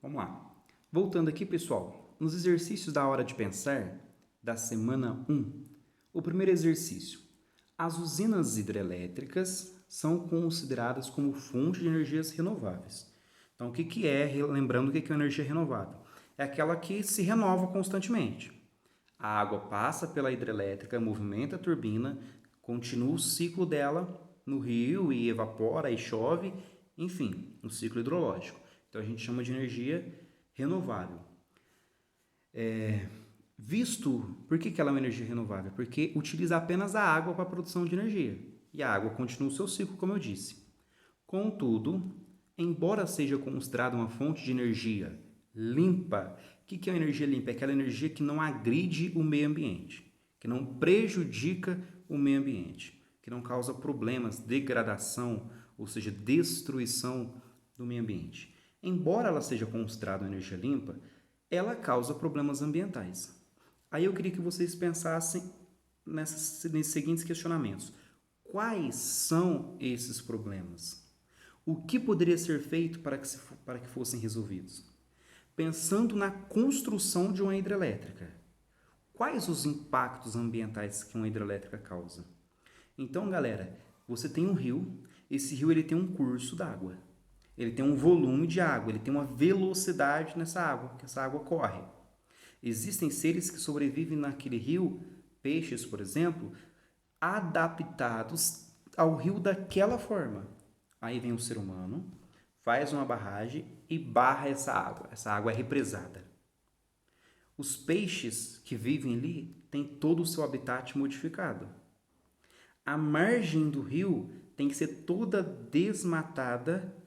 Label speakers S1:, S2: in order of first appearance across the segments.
S1: Vamos lá. Voltando aqui, pessoal, nos exercícios da hora de pensar da semana 1, o primeiro exercício. As usinas hidrelétricas são consideradas como fonte de energias renováveis. Então, o que é, lembrando o que é energia renovável? É aquela que se renova constantemente. A água passa pela hidrelétrica, movimenta a turbina, continua o ciclo dela no rio e evapora e chove, enfim, um ciclo hidrológico. Então a gente chama de energia renovável. Por que ela é uma energia renovável? Porque utiliza apenas a água para a produção de energia. E a água continua o seu ciclo, como eu disse. Contudo, embora seja considerada uma fonte de energia limpa, o que é uma energia limpa? É aquela energia que não agride o meio ambiente, que não prejudica o meio ambiente, que não causa problemas, degradação, ou seja, destruição do meio ambiente. Embora ela seja considerada uma energia limpa, ela causa problemas ambientais. Aí eu queria que vocês pensassem nesses seguintes questionamentos. Quais são esses problemas? O que poderia ser feito para que fossem resolvidos? Pensando na construção de uma hidrelétrica, quais os impactos ambientais que uma hidrelétrica causa? Então, galera, você tem um rio, esse rio ele tem um curso d'água, ele tem um volume de água, ele tem uma velocidade nessa água, que essa água corre. Existem seres que sobrevivem naquele rio, peixes, por exemplo, adaptados ao rio daquela forma. Aí vem o ser humano, faz uma barragem e barra essa água. Essa água é represada. Os peixes que vivem ali têm todo o seu habitat modificado. A margem do rio tem que ser toda desmatada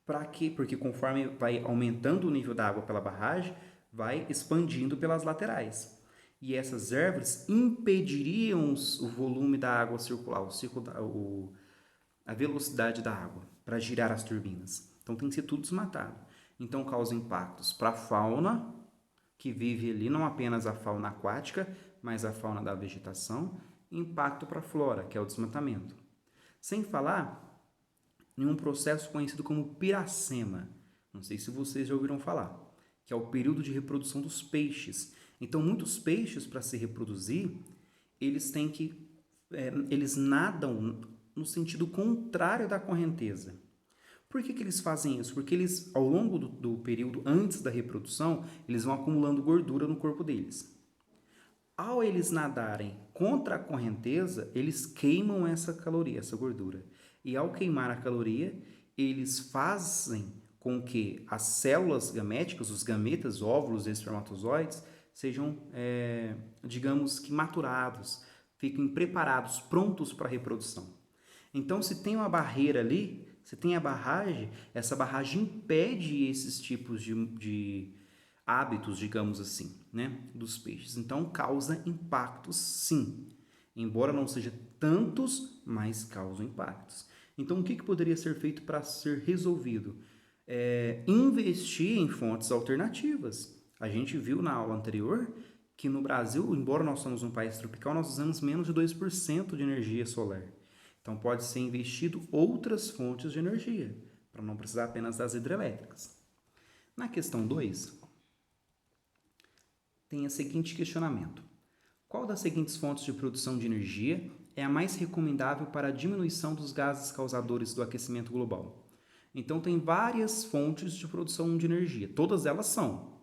S1: para quê? Porque conforme vai aumentando o nível da água pela barragem, vai expandindo pelas laterais. E essas árvores impediriam o volume da água circular, a velocidade da água para girar as turbinas. Então tem que ser tudo desmatado. Então causa impactos para a fauna que vive ali, não apenas a fauna aquática, mas a fauna da vegetação, e impacto para a flora, que é o desmatamento. Sem falar em um processo conhecido como piracema. Não sei se vocês já ouviram falar, que é o período de reprodução dos peixes. Então, muitos peixes, para se reproduzir, eles têm que eles nadam no sentido contrário da correnteza. Por que eles fazem isso? Porque eles, ao longo do período antes da reprodução, eles vão acumulando gordura no corpo deles. Ao eles nadarem contra a correnteza, eles queimam essa caloria, essa gordura. E ao queimar a caloria, eles fazem com que as células gaméticas, os gametas, óvulos e espermatozoides, sejam, digamos que maturados, fiquem preparados, prontos para a reprodução. Então, se tem uma barreira ali, se tem a barragem, essa barragem impede esses tipos de hábitos, digamos assim, né, dos peixes. Então, causa impactos, sim. Embora não seja tantos, mas causam impactos. Então, o que poderia ser feito para ser resolvido? Investir em fontes alternativas. A gente viu na aula anterior que no Brasil, embora nós somos um país tropical, nós usamos menos de 2% de energia solar. Então, pode ser investido outras fontes de energia, para não precisar apenas das hidrelétricas. Na questão 2, tem o seguinte questionamento. Qual das seguintes fontes de produção de energia é a mais recomendável para a diminuição dos gases causadores do aquecimento global? Então, tem várias fontes de produção de energia, todas elas são.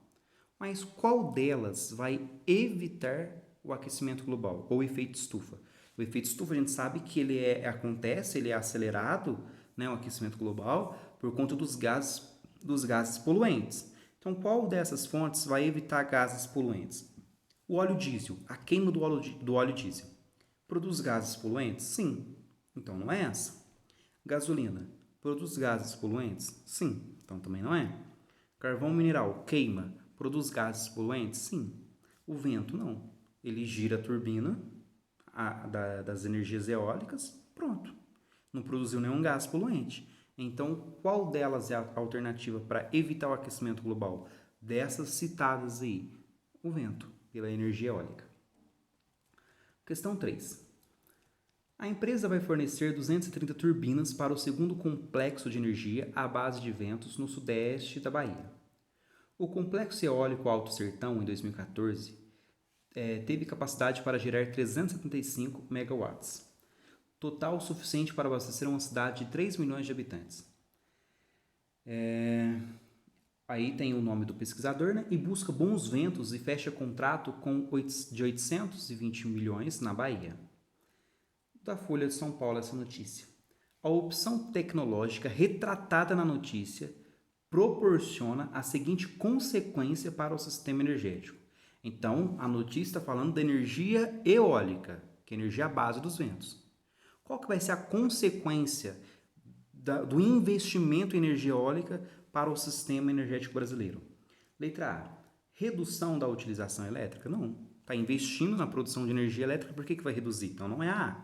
S1: Mas qual delas vai evitar o aquecimento global, ou o efeito estufa? O efeito estufa a gente sabe que ele acontece, ele é acelerado, né, o aquecimento global, por conta dos gases poluentes. Então, qual dessas fontes vai evitar gases poluentes? O óleo diesel, a queima do óleo diesel, produz gases poluentes? Sim. Então, não é essa. Gasolina, produz gases poluentes? Sim. Então, também não é. Carvão mineral, queima, produz gases poluentes? Sim. O vento, não. Ele gira a turbina das energias eólicas, pronto. Não produziu nenhum gás poluente. Então, qual delas é a alternativa para evitar o aquecimento global? Dessas citadas aí, o vento, pela energia eólica. Questão 3. A empresa vai fornecer 230 turbinas para o segundo complexo de energia à base de ventos no sudeste da Bahia. O complexo eólico Alto Sertão, em 2014, teve capacidade para gerar 375 megawatts, total suficiente para abastecer uma cidade de 3 milhões de habitantes. Aí tem o nome do pesquisador, né? E busca bons ventos e fecha contrato de 820 milhões na Bahia. Da Folha de São Paulo essa notícia. A opção tecnológica retratada na notícia proporciona a seguinte consequência para o sistema energético. Então, a notícia está falando da energia eólica, que é a energia base dos ventos. Qual que vai ser a consequência do investimento em energia eólica para o sistema energético brasileiro? Letra A, redução da utilização elétrica? Não. Está investindo na produção de energia elétrica, por que vai reduzir? Então não é a A.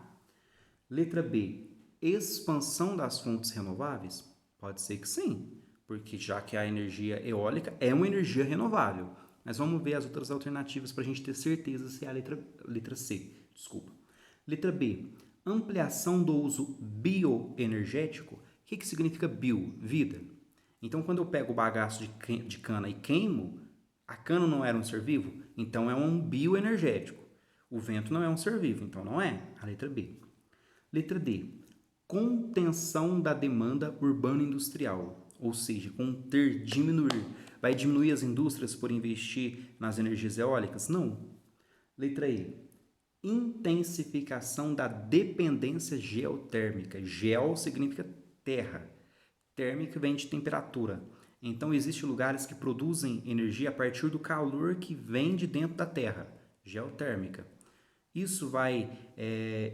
S1: Letra B, expansão das fontes renováveis? Pode ser que sim, porque já que a energia eólica é uma energia renovável. Mas vamos ver as outras alternativas para a gente ter certeza se é a letra C. Desculpa. Letra B, ampliação do uso bioenergético. O que significa bio? Vida. Então, quando eu pego o bagaço de cana e queimo, a cana não era um ser vivo? Então, é um bioenergético. O vento não é um ser vivo, então não é. A letra B. Letra D. Contenção da demanda urbana industrial. Ou seja, conter, diminuir. Vai diminuir as indústrias por investir nas energias eólicas? Não. Letra E. Intensificação da dependência geotérmica. Geo significa terra. Térmica vem de temperatura. Então, existem lugares que produzem energia a partir do calor que vem de dentro da terra. Geotérmica. Isso vai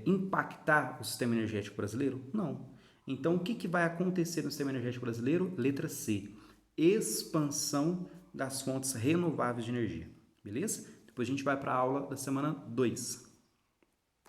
S1: impactar o sistema energético brasileiro? Não. Então, o que vai acontecer no sistema energético brasileiro? Letra C. Expansão das fontes renováveis de energia. Beleza? Depois a gente vai para a aula da semana 2.